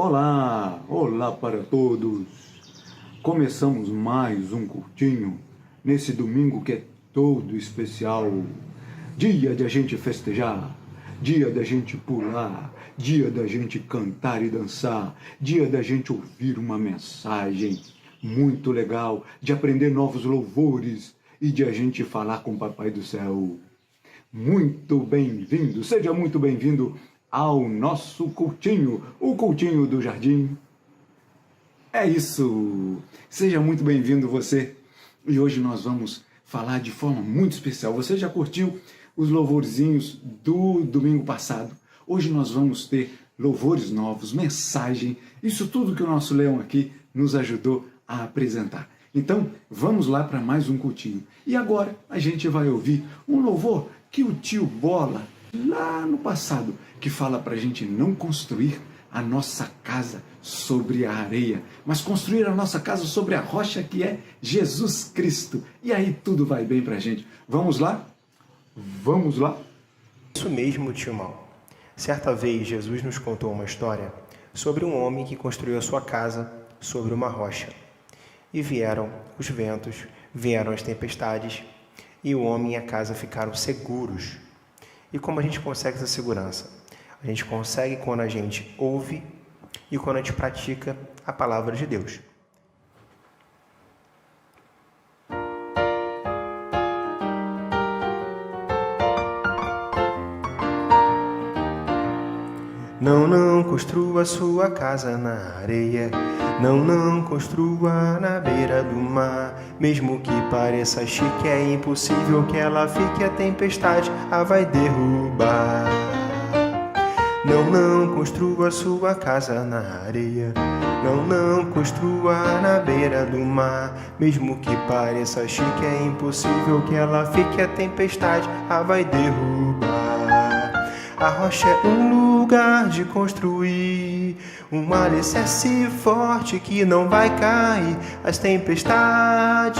Olá, olá para todos. Começamos mais um cultinho nesse domingo que é todo especial. Dia de a gente festejar, dia da gente pular, dia da gente cantar e dançar, dia da gente ouvir uma mensagem muito legal, de aprender novos louvores e de a gente falar com o Papai do Céu. Muito bem-vindo, seja muito bem-vindo ao nosso cultinho, o cultinho do jardim. É isso, seja muito bem-vindo você. E hoje nós vamos falar de forma muito especial. Você já curtiu os louvorzinhos do domingo passado? Hoje nós vamos ter louvores novos, mensagem, isso tudo que o nosso Leão aqui nos ajudou a apresentar. Então, vamos lá para mais um cultinho. E agora a gente vai ouvir um louvor que o tio Bola, lá no passado, que fala para a gente não construir a nossa casa sobre a areia, mas construir a nossa casa sobre a rocha que é Jesus Cristo. E aí tudo vai bem para a gente. Vamos lá? Vamos lá? Isso mesmo, tio Mal. Certa vez Jesus nos contou uma história sobre um homem que construiu a sua casa sobre uma rocha. E vieram os ventos, vieram as tempestades, e o homem e a casa ficaram seguros. E como a gente consegue essa segurança? A gente consegue quando a gente ouve e quando a gente pratica a palavra de Deus. Não construa sua casa na areia. Não construa na beira do mar. Mesmo que pareça chique, é impossível que ela fique, a tempestade a vai derrubar. Não construa sua casa na areia. Não construa na beira do mar. Mesmo que pareça chique, é impossível que ela fique, a tempestade a vai derrubar. A rocha é um lugar de construir, um alicerce forte que não vai cair. As tempestades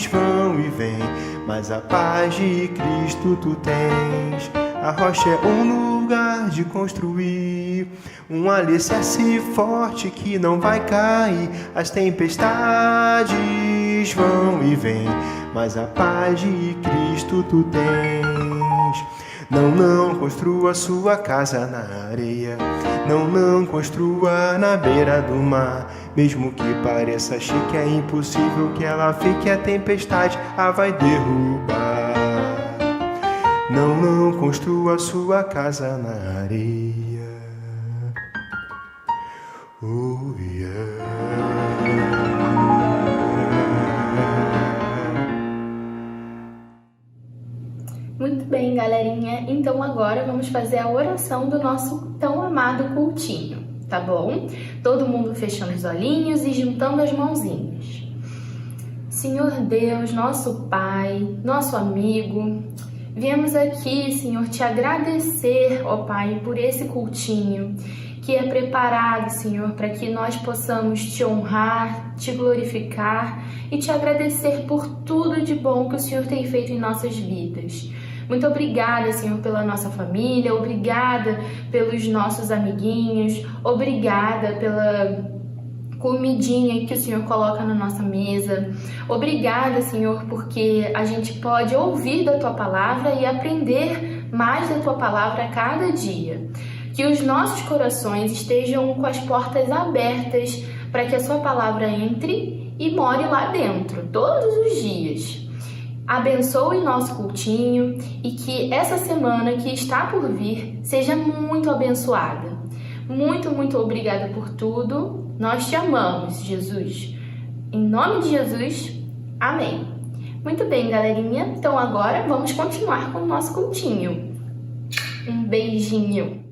vão e vêm, mas a paz de Cristo tu tens. A rocha é um lugar de construir, um alicerce forte que não vai cair. As tempestades vão e vêm, mas a paz de Cristo tu tens. Não construa sua casa na areia. Não construa na beira do mar. Mesmo que pareça chique, é impossível que ela fique, a tempestade a vai derrubar. Não construa sua casa na areia. Oh, yeah. Muito bem, galerinha. Então agora vamos fazer a oração do nosso tão amado cultinho, tá bom? Todo mundo fechando os olhinhos e juntando as mãozinhas. Senhor Deus, nosso Pai, nosso amigo, viemos aqui, Senhor, te agradecer, ó Pai, por esse cultinho que é preparado, Senhor, para que nós possamos te honrar, te glorificar e te agradecer por tudo de bom que o Senhor tem feito em nossas vidas. Muito obrigada, Senhor, pela nossa família, obrigada pelos nossos amiguinhos, obrigada pela comidinha que o Senhor coloca na nossa mesa. Obrigada, Senhor, porque a gente pode ouvir da Tua Palavra e aprender mais da Tua Palavra a cada dia. Que os nossos corações estejam com as portas abertas para que a Sua Palavra entre e more lá dentro, todos os dias. Abençoe nosso cultinho e que essa semana que está por vir seja muito abençoada. Muito, muito obrigada por tudo. Nós te amamos, Jesus. Em nome de Jesus, amém. Muito bem, galerinha. Então agora vamos continuar com o nosso cultinho. Um beijinho.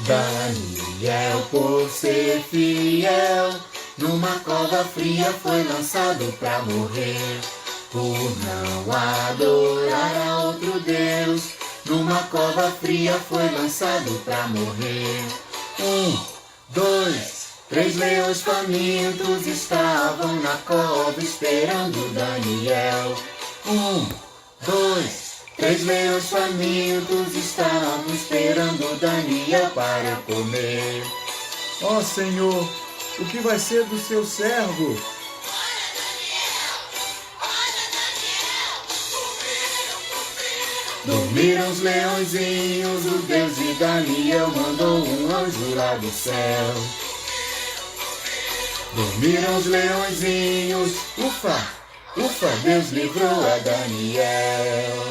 Daniel, por ser fiel, numa cova fria foi lançado pra morrer. por não adorar a outro Deus. Numa cova fria foi lançado pra morrer. 1, 2, 3 leões famintos estavam na cova esperando Daniel. 1, 2, 3 leões famintos estavam esperando Daniel para comer. Ó Senhor, o que vai ser do seu servo? Dormiram os leõezinhos, o Deus de Daniel mandou um anjo lá do céu. Dormiram os leõezinhos, ufa, ufa, Deus livrou a Daniel.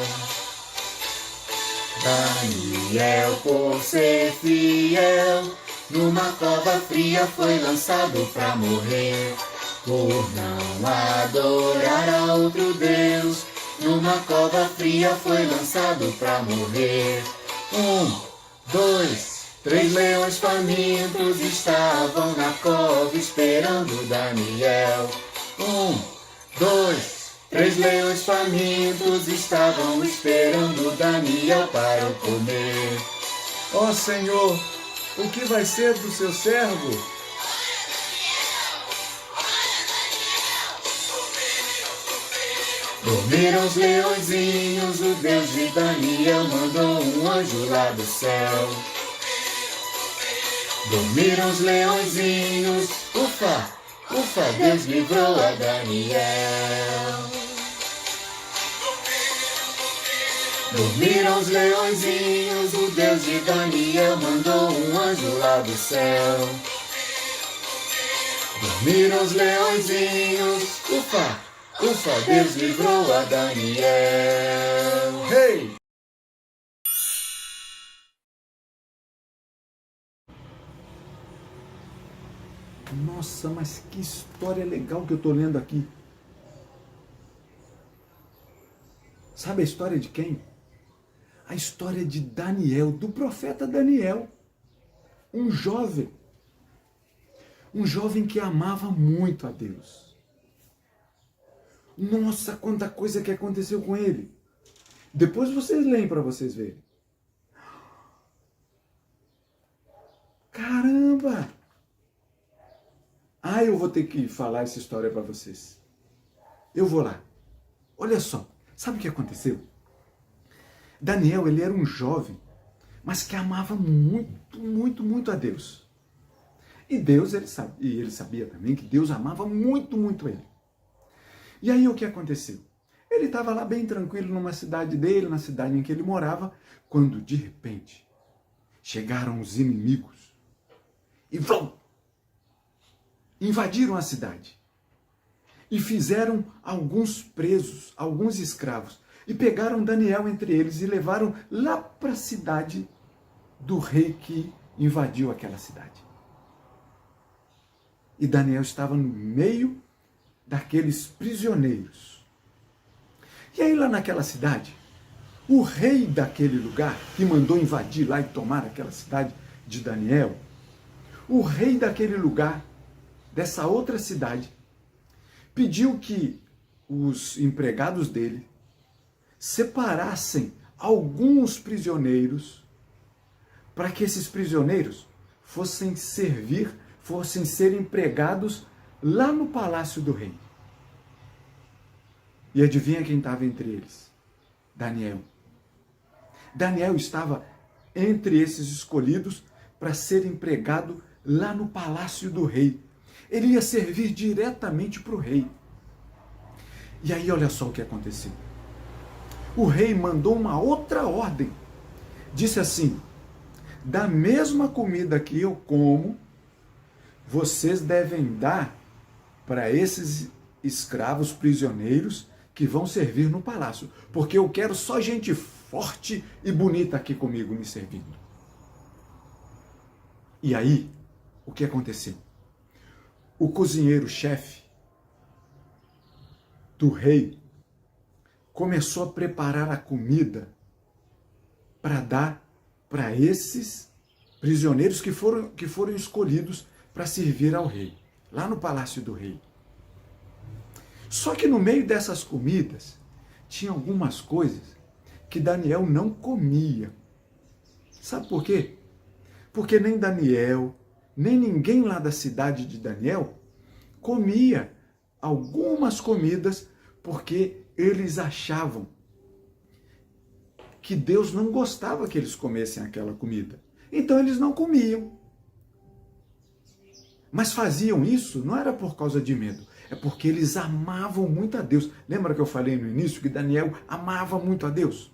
Daniel, por ser fiel, numa cova fria foi lançado pra morrer. Por não adorar a outro Deus, numa cova fria foi lançado pra morrer. 1, 2, 3 leões famintos estavam na cova esperando Daniel. 1, 2, 3 leões famintos estavam esperando Daniel para comer. Ó Senhor, o que vai ser do seu servo? Dormiram os leõezinhos, o Deus de Daniel mandou um anjo lá do céu. Dormiram os leõezinhos, ufa, ufa, Deus livrou a Daniel. Dormiram os leõezinhos, o Deus de Daniel mandou um anjo lá do céu. Dormiram os leõezinhos, ufa, ufa, Deus livrou a Daniel. Hey! Nossa, mas que história legal que eu tô lendo aqui. Sabe a história de quem? A história de Daniel, do profeta Daniel. Um jovem que amava muito a Deus. Nossa, quanta coisa que aconteceu com ele. Depois vocês leem para vocês verem. Caramba! Ah, eu vou ter que falar essa história para vocês. Eu vou lá. Olha só, sabe o que aconteceu? Daniel, ele era um jovem, mas que amava muito, muito, muito a Deus. E Deus, ele sabia também que Deus amava muito, muito ele. E aí o que aconteceu? Ele estava lá bem tranquilo numa cidade dele, na cidade em que ele morava, quando de repente chegaram os inimigos e invadiram a cidade e fizeram alguns presos, alguns escravos, e pegaram Daniel entre eles e levaram lá para a cidade do rei que invadiu aquela cidade. E Daniel estava no meio daqueles prisioneiros. E aí lá naquela cidade, o rei daquele lugar, que mandou invadir lá e tomar aquela cidade de Daniel, o rei daquele lugar, dessa outra cidade, pediu que os empregados dele separassem alguns prisioneiros para que esses prisioneiros fossem ser empregados lá no palácio do rei. E adivinha quem estava entre eles? Daniel. Daniel estava entre esses escolhidos para ser empregado lá no palácio do rei. Ele ia servir diretamente para o rei. E aí olha só o que aconteceu. O rei mandou uma outra ordem. Disse assim: da mesma comida que eu como, vocês devem dar para esses escravos prisioneiros que vão servir no palácio, porque eu quero só gente forte e bonita aqui comigo me servindo. E aí, o que aconteceu? O cozinheiro-chefe do rei começou a preparar a comida para dar para esses prisioneiros que foram escolhidos para servir ao rei, lá no palácio do rei. Só que no meio dessas comidas, tinha algumas coisas que Daniel não comia. Sabe por quê? Porque nem Daniel, nem ninguém lá da cidade de Daniel comia algumas comidas porque eles achavam que Deus não gostava que eles comessem aquela comida. Então eles não comiam. Mas faziam isso não era por causa de medo, é porque eles amavam muito a Deus. Lembra que eu falei no início que Daniel amava muito a Deus?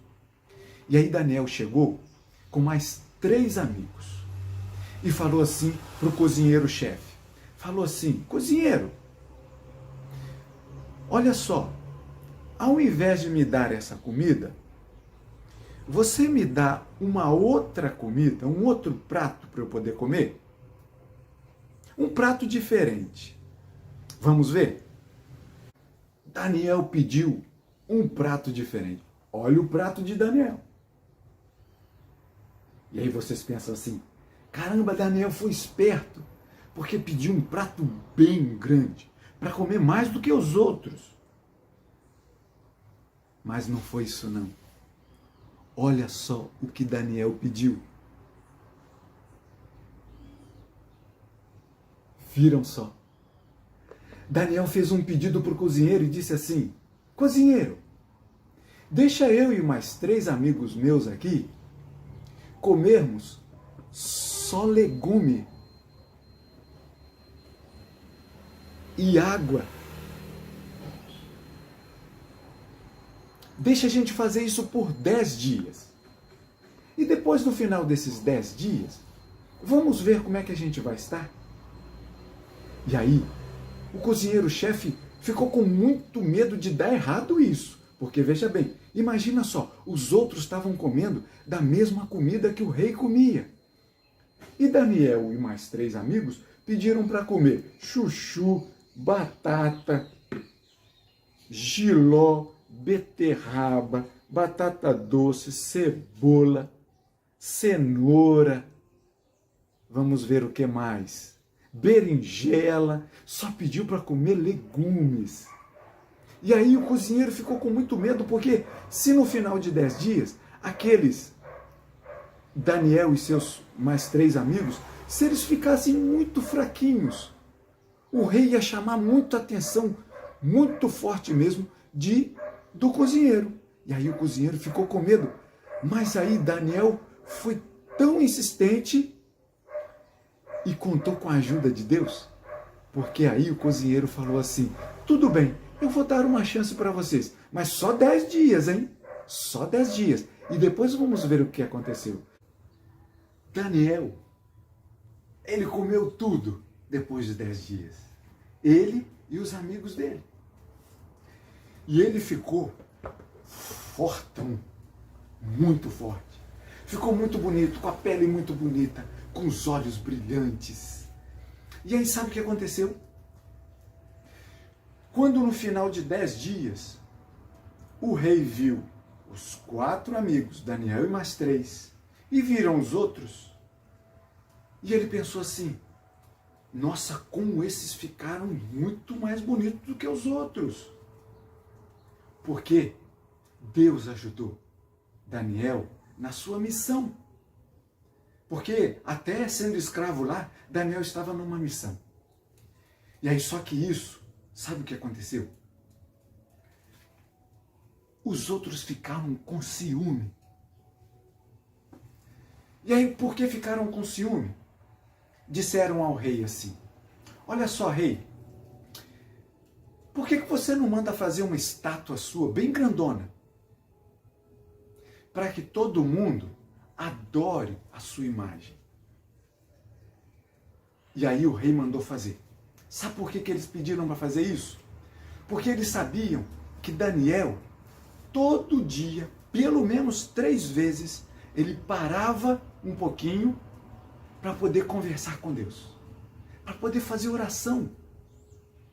E aí Daniel chegou com mais 3 amigos e falou assim para o cozinheiro-chefe. Falou assim: cozinheiro, olha só, ao invés de me dar essa comida, você me dá uma outra comida, um outro prato para eu poder comer? Um prato diferente. Vamos ver? Daniel pediu um prato diferente. Olha o prato de Daniel. E aí vocês pensam assim: caramba, Daniel foi esperto, porque pediu um prato bem grande, para comer mais do que os outros. Mas não foi isso não. Olha só o que Daniel pediu. Viram só? Daniel fez um pedido para o cozinheiro e disse assim: cozinheiro, deixa eu e mais 3 amigos meus aqui comermos só legume e água. Deixa a gente fazer isso por 10 dias. E depois, no final desses 10 dias, vamos ver como é que a gente vai estar. E aí, o cozinheiro-chefe ficou com muito medo de dar errado isso. Porque, veja bem, imagina só, os outros estavam comendo da mesma comida que o rei comia. E Daniel e mais 3 amigos pediram para comer chuchu, batata, jiló, beterraba, batata doce, cebola, cenoura. Vamos ver o que mais. Berinjela, só pediu para comer legumes. E aí o cozinheiro ficou com muito medo, porque se no final de 10 dias, aqueles Daniel e seus mais 3 amigos, se eles ficassem muito fraquinhos, o rei ia chamar muita atenção, muito forte mesmo, do cozinheiro. E aí o cozinheiro ficou com medo. Mas aí Daniel foi tão insistente e contou com a ajuda de Deus, porque aí o cozinheiro falou assim: tudo bem, eu vou dar uma chance para vocês, mas só 10 dias, hein? Só 10 dias. E depois vamos ver o que aconteceu. Daniel, ele comeu tudo depois de 10 dias. Ele e os amigos dele. E ele ficou fortão, muito forte. Ficou muito bonito, com a pele muito bonita, com os olhos brilhantes. E aí sabe o que aconteceu? Quando no final de 10 dias, o rei viu os 4 amigos, Daniel e mais 3, e viram os outros, e ele pensou assim: nossa, como esses ficaram muito mais bonitos do que os outros. Porque Deus ajudou Daniel na sua missão. Porque até sendo escravo lá, Daniel estava numa missão. E aí só que isso, sabe o que aconteceu? Os outros ficaram com ciúme. E aí por que ficaram com ciúme? Disseram ao rei assim: olha só, rei, por que você não manda fazer uma estátua sua, bem grandona, para que todo mundo adore a sua imagem? E aí o rei mandou fazer. Sabe por que eles pediram para fazer isso? Porque eles sabiam que Daniel, todo dia, pelo menos 3 vezes, ele parava um pouquinho para poder conversar com Deus, para poder fazer oração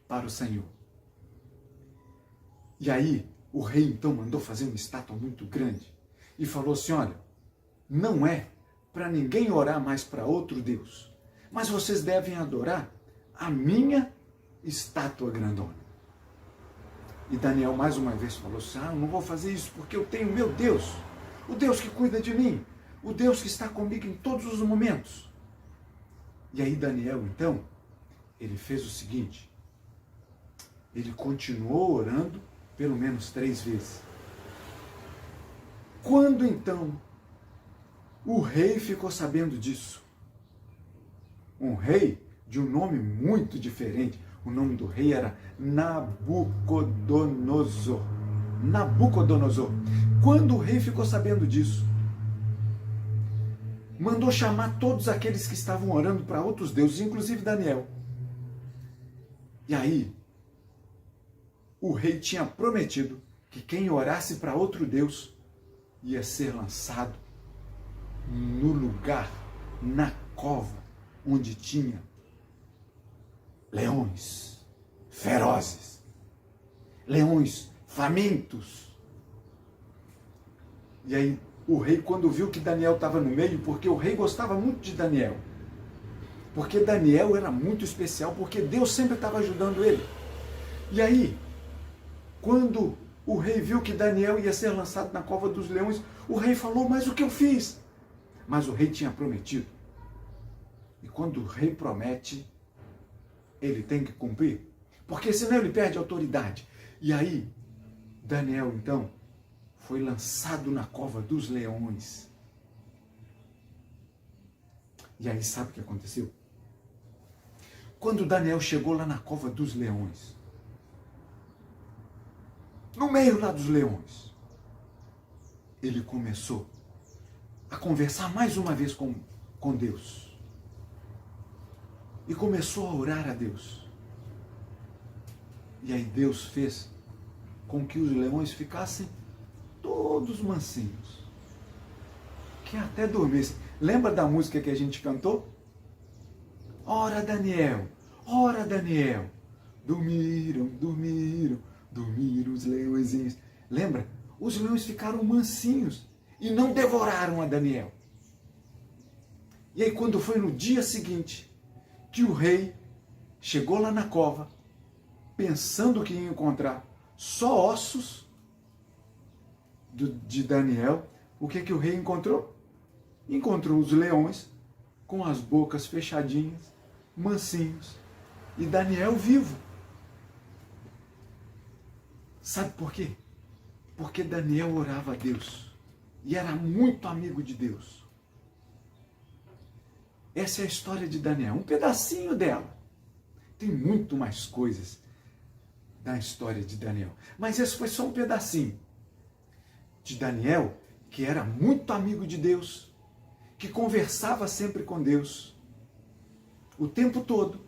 para o Senhor. E aí o rei então mandou fazer uma estátua muito grande e falou assim: olha, não é para ninguém orar mais para outro Deus, mas vocês devem adorar a minha estátua grandona. E Daniel mais uma vez falou assim, eu não vou fazer isso porque eu tenho meu Deus, o Deus que cuida de mim, o Deus que está comigo em todos os momentos. E aí Daniel, então, ele fez o seguinte, ele continuou orando pelo menos 3 vezes. Quando então o rei ficou sabendo disso, um rei de um nome muito diferente, o nome do rei era Nabucodonosor. Nabucodonosor. Quando o rei ficou sabendo disso, mandou chamar todos aqueles que estavam orando para outros deuses, inclusive Daniel. E aí, o rei tinha prometido que quem orasse para outro Deus ia ser lançado no lugar, na cova, onde tinha leões ferozes, leões famintos. E aí o rei, quando viu que Daniel estava no meio, porque o rei gostava muito de Daniel, porque Daniel era muito especial, porque Deus sempre estava ajudando ele. E aí, quando o rei viu que Daniel ia ser lançado na cova dos leões, o rei falou, mas o que eu fiz? Mas o rei tinha prometido. E quando o rei promete, ele tem que cumprir, porque senão ele perde a autoridade. E aí, Daniel, então, foi lançado na cova dos leões. E aí, sabe o que aconteceu? Quando Daniel chegou lá na cova dos leões, no meio lá dos leões, ele começou a conversar mais uma vez com Deus. E começou a orar a Deus. E aí Deus fez com que os leões ficassem todos mansinhos, que até dormissem. Lembra da música que a gente cantou? Ora Daniel, dormiram, dormiram os leõezinhos. Lembra? Os leões ficaram mansinhos e não devoraram a Daniel. E aí quando foi no dia seguinte, que o rei chegou lá na cova, pensando que ia encontrar só ossos de Daniel, o que o rei encontrou? Encontrou os leões com as bocas fechadinhas, mansinhos, e Daniel vivo. Sabe por quê? Porque Daniel orava a Deus e era muito amigo de Deus. Essa é a história de Daniel, um pedacinho dela. Tem muito mais coisas da história de Daniel, mas esse foi só um pedacinho de Daniel, que era muito amigo de Deus, que conversava sempre com Deus, o tempo todo,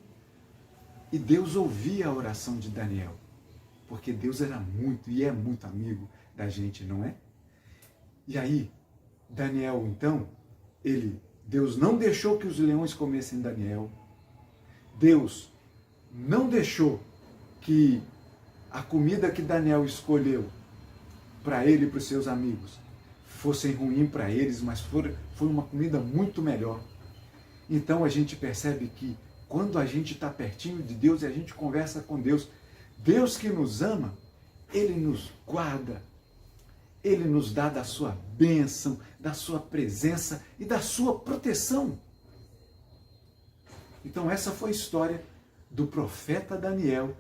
e Deus ouvia a oração de Daniel, porque Deus era muito e é muito amigo da gente, não é? E aí, Daniel, então, Deus não deixou que os leões comessem Daniel. Deus não deixou que a comida que Daniel escolheu para ele e para os seus amigos fossem ruim para eles, mas foi uma comida muito melhor. Então a gente percebe que quando a gente está pertinho de Deus e a gente conversa com Deus, Deus que nos ama, Ele nos guarda, Ele nos dá da sua bênção, da sua presença e da sua proteção. Então essa foi a história do profeta Daniel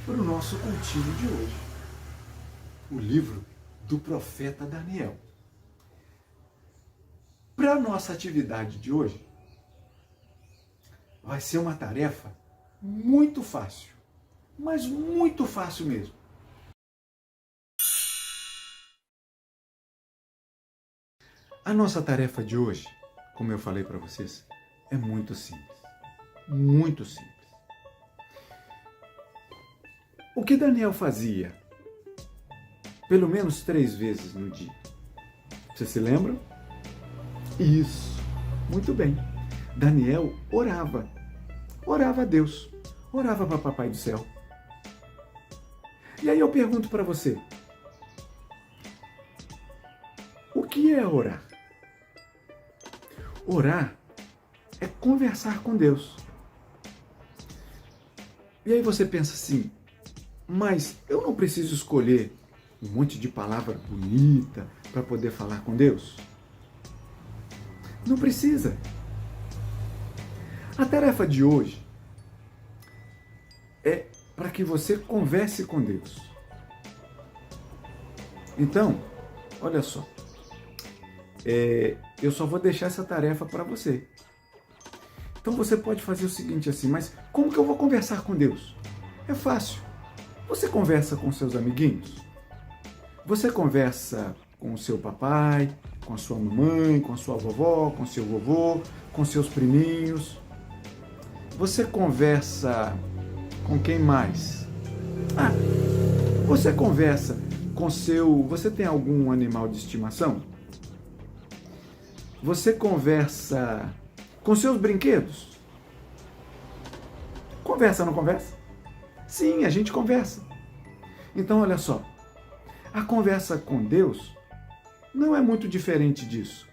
para o nosso cultinho de hoje. O livro do profeta Daniel. Para a nossa atividade de hoje, vai ser uma tarefa muito fácil, mas muito fácil mesmo. A nossa tarefa de hoje, como eu falei para vocês, é muito simples. Muito simples. O que Daniel fazia? Pelo menos 3 vezes no dia. Vocês se lembram? Isso. Muito bem. Daniel orava. Orava a Deus. Orava para Papai do Céu. E aí eu pergunto para você. O que é orar? Orar é conversar com Deus. E aí você pensa assim, Mas eu não preciso escolher um monte de palavra bonita para poder falar com Deus? Não precisa. A tarefa de hoje é para que você converse com Deus. Então, olha só, eu só vou deixar essa tarefa para você. Então você pode fazer o seguinte assim, mas como que eu vou conversar com Deus? É fácil. Você conversa com seus amiguinhos. Você conversa com o seu papai, com a sua mamãe, com a sua vovó, com o seu vovô, com seus priminhos. Você conversa com quem mais? Você conversa com Você tem algum animal de estimação? Você conversa com seus brinquedos? Conversa, não conversa? Sim, a gente conversa. Então, olha só. A conversa com Deus não é muito diferente disso.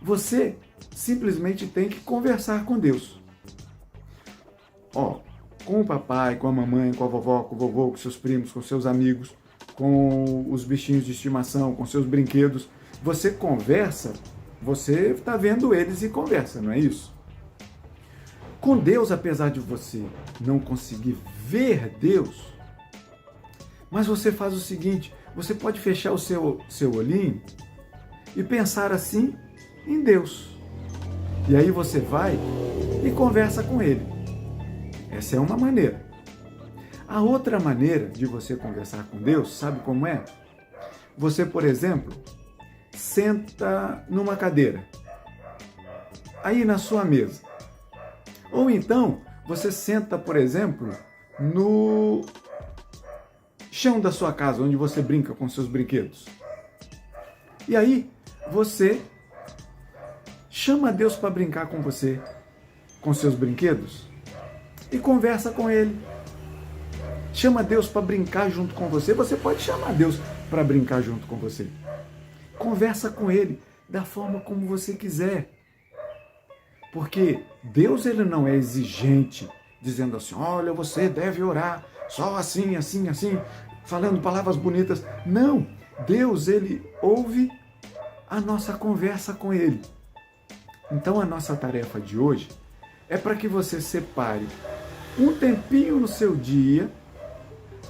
Você simplesmente tem que conversar com Deus. Com o papai, com a mamãe, com a vovó, com o vovô, com seus primos, com seus amigos, com os bichinhos de estimação, com seus brinquedos. Você conversa, você está vendo eles e conversa, não é isso? Com Deus, apesar de você não conseguir ver Deus, mas você faz o seguinte, você pode fechar o seu olhinho e pensar assim em Deus. E aí você vai e conversa com Ele. Essa é uma maneira. A outra maneira de você conversar com Deus, sabe como é? Você, por exemplo, senta numa cadeira, aí na sua mesa. Ou então, você senta, por exemplo, no chão da sua casa, onde você brinca com seus brinquedos. E aí, você chama Deus para brincar com você, com seus brinquedos, e conversa com Ele. Chama Deus para brincar junto com você. Você pode chamar Deus para brincar junto com você. Conversa com Ele da forma como você quiser. Porque Deus, Ele não é exigente, dizendo assim, olha, você deve orar só assim, assim, assim, falando palavras bonitas. Não, Deus, Ele ouve a nossa conversa com Ele. Então a nossa tarefa de hoje é para que você separe um tempinho no seu dia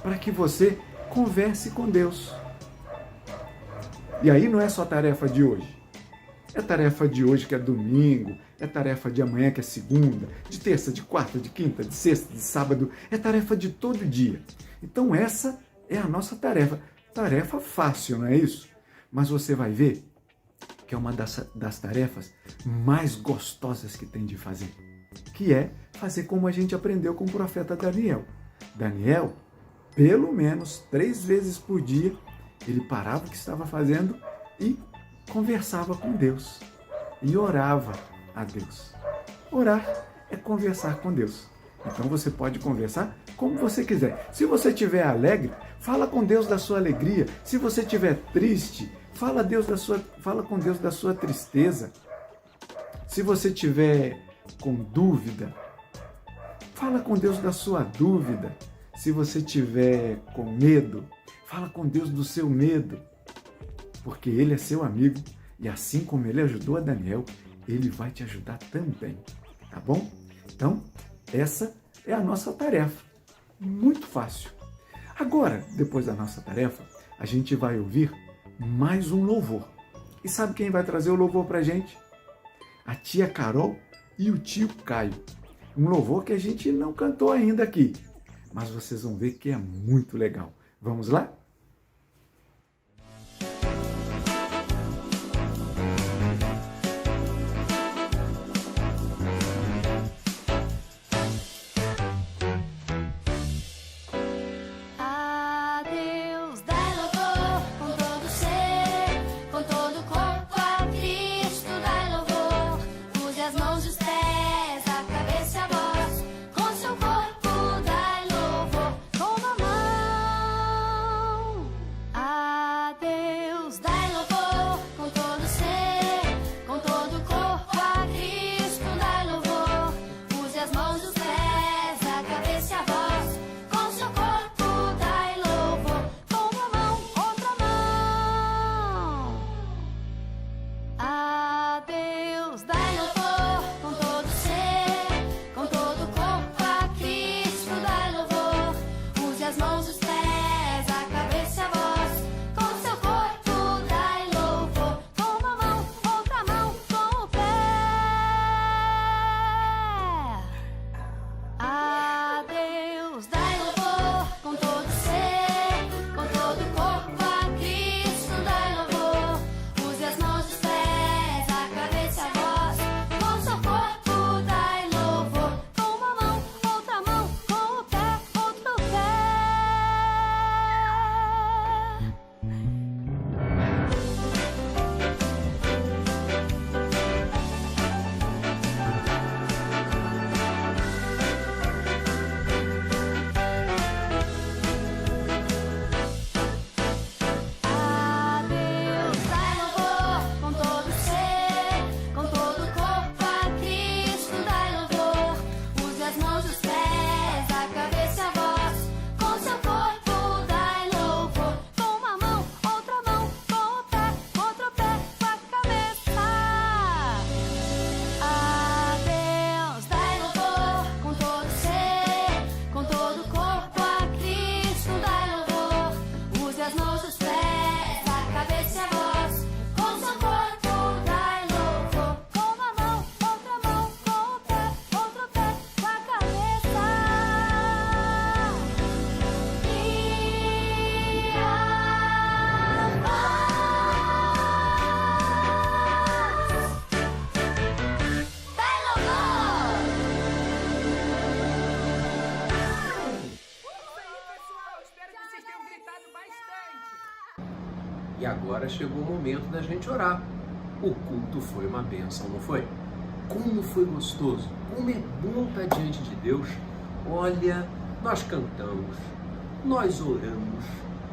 para que você converse com Deus. E aí não é só tarefa de hoje. É tarefa de hoje que é domingo, é tarefa de amanhã que é segunda, de terça, de quarta, de quinta, de sexta, de sábado, é tarefa de todo dia. Então essa é a nossa tarefa. Tarefa fácil, não é isso? Mas você vai ver que é uma das tarefas mais gostosas que tem de fazer, que é fazer como a gente aprendeu com o profeta Daniel. Daniel, pelo menos 3 vezes por dia, ele parava o que estava fazendo e conversava com Deus. E orava a Deus. Orar é conversar com Deus. Então você pode conversar como você quiser. Se você estiver alegre, fala com Deus da sua alegria. Se você estiver triste, fala com Deus da sua tristeza. Se você estiver com dúvida, fala com Deus da sua dúvida. Se você estiver com medo, fala com Deus do seu medo. Porque Ele é seu amigo e assim como Ele ajudou a Daniel, Ele vai te ajudar também. Tá bom? Então, essa é a nossa tarefa. Muito fácil. Agora, depois da nossa tarefa, a gente vai ouvir mais um louvor. E sabe quem vai trazer o louvor pra gente? A tia Carol e o tio Caio. Um louvor que a gente não cantou ainda aqui, mas vocês vão ver que é muito legal. Vamos lá? E agora chegou o momento da gente orar. O culto foi uma bênção, não foi? Como foi gostoso, como é bom estar diante de Deus. Olha, nós cantamos, nós oramos,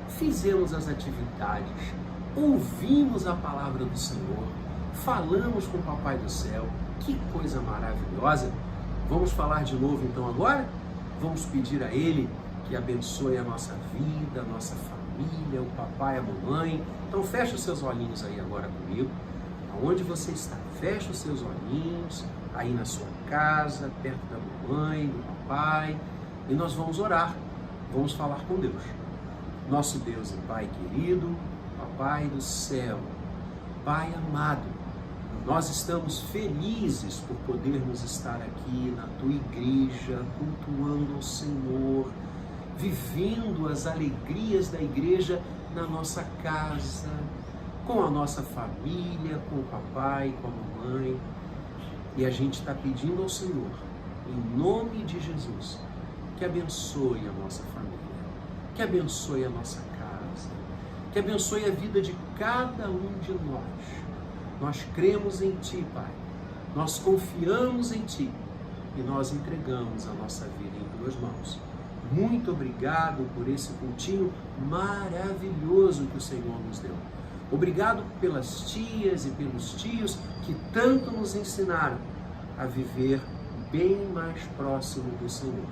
fizemos as atividades, ouvimos a palavra do Senhor, falamos com o Papai do Céu. Que coisa maravilhosa! Vamos falar de novo então agora? Vamos pedir a Ele que abençoe a nossa vida, a nossa família, o papai, a mamãe. Então fecha os seus olhinhos aí agora comigo. Aonde você está, fecha os seus olhinhos, aí na sua casa, perto da mamãe, do papai, e nós vamos orar, vamos falar com Deus. Nosso Deus e Pai querido, Papai do céu, Pai amado, nós estamos felizes por podermos estar aqui na Tua igreja, cultuando ao Senhor, vivendo as alegrias da igreja na nossa casa, com a nossa família, com o papai, com a mamãe. E a gente está pedindo ao Senhor, em nome de Jesus, que abençoe a nossa família, que abençoe a nossa casa, que abençoe a vida de cada um de nós. Nós cremos em Ti, Pai, nós confiamos em Ti e nós entregamos a nossa vida em Tuas mãos. Muito obrigado por esse cultinho maravilhoso que o Senhor nos deu. Obrigado pelas tias e pelos tios que tanto nos ensinaram a viver bem mais próximo do Senhor.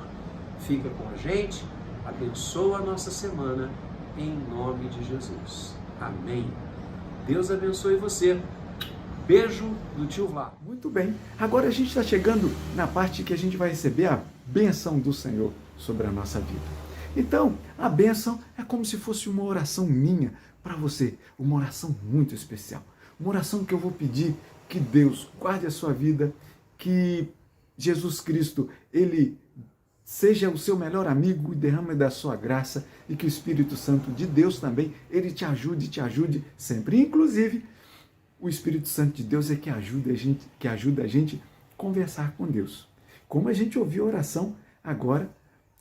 Fica com a gente, abençoa a nossa semana, em nome de Jesus. Amém. Deus abençoe você. Beijo do tio Vlá. Muito bem, agora a gente está chegando na parte que a gente vai receber a bênção do Senhor sobre a nossa vida. Então, a bênção é como se fosse uma oração minha para você, uma oração muito especial, uma oração que eu vou pedir que Deus guarde a sua vida, que Jesus Cristo, Ele seja o seu melhor amigo e derrame da sua graça, e que o Espírito Santo de Deus também, Ele te ajude sempre, inclusive o Espírito Santo de Deus é que ajuda a gente a conversar com Deus. Como a gente ouviu a oração agora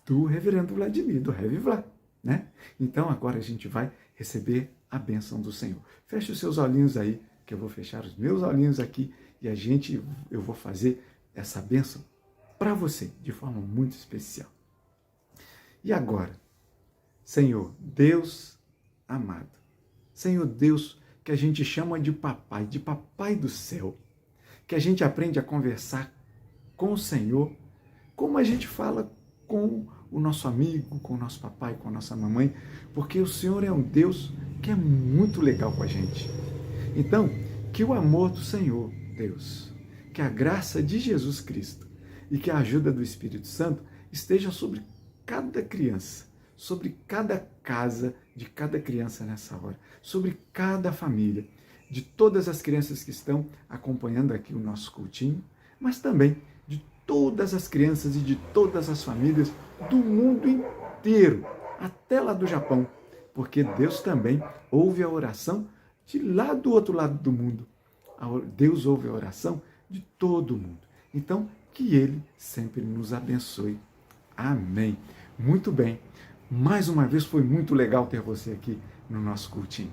do reverendo Vladimir, do Rev Vlá, né? Então agora a gente vai receber a bênção do Senhor. Feche os seus olhinhos aí, que eu vou fechar os meus olhinhos aqui e eu vou fazer essa bênção para você, de forma muito especial. E agora, Senhor Deus amado, Senhor Deus que a gente chama de papai do céu, que a gente aprende a conversar com o Senhor, como a gente fala com o nosso amigo, com o nosso papai, com a nossa mamãe, porque o Senhor é um Deus que é muito legal com a gente. Então, que o amor do Senhor, Deus, que a graça de Jesus Cristo e que a ajuda do Espírito Santo esteja sobre cada criança, sobre cada casa de cada criança nessa hora, sobre cada família, de todas as crianças que estão acompanhando aqui o nosso cultinho, mas também de todas as crianças e de todas as famílias do mundo inteiro, até lá do Japão, porque Deus também ouve a oração de lá do outro lado do mundo. Deus ouve a oração de todo mundo. Então, que Ele sempre nos abençoe. Amém. Muito bem. Mais uma vez foi muito legal ter você aqui no nosso cultinho.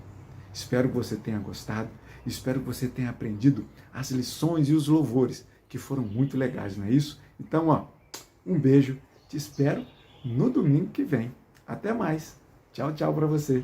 Espero que você tenha gostado, espero que você tenha aprendido as lições e os louvores, que foram muito legais, não é isso? Então, um beijo, te espero no domingo que vem. Até mais. Tchau, tchau para você.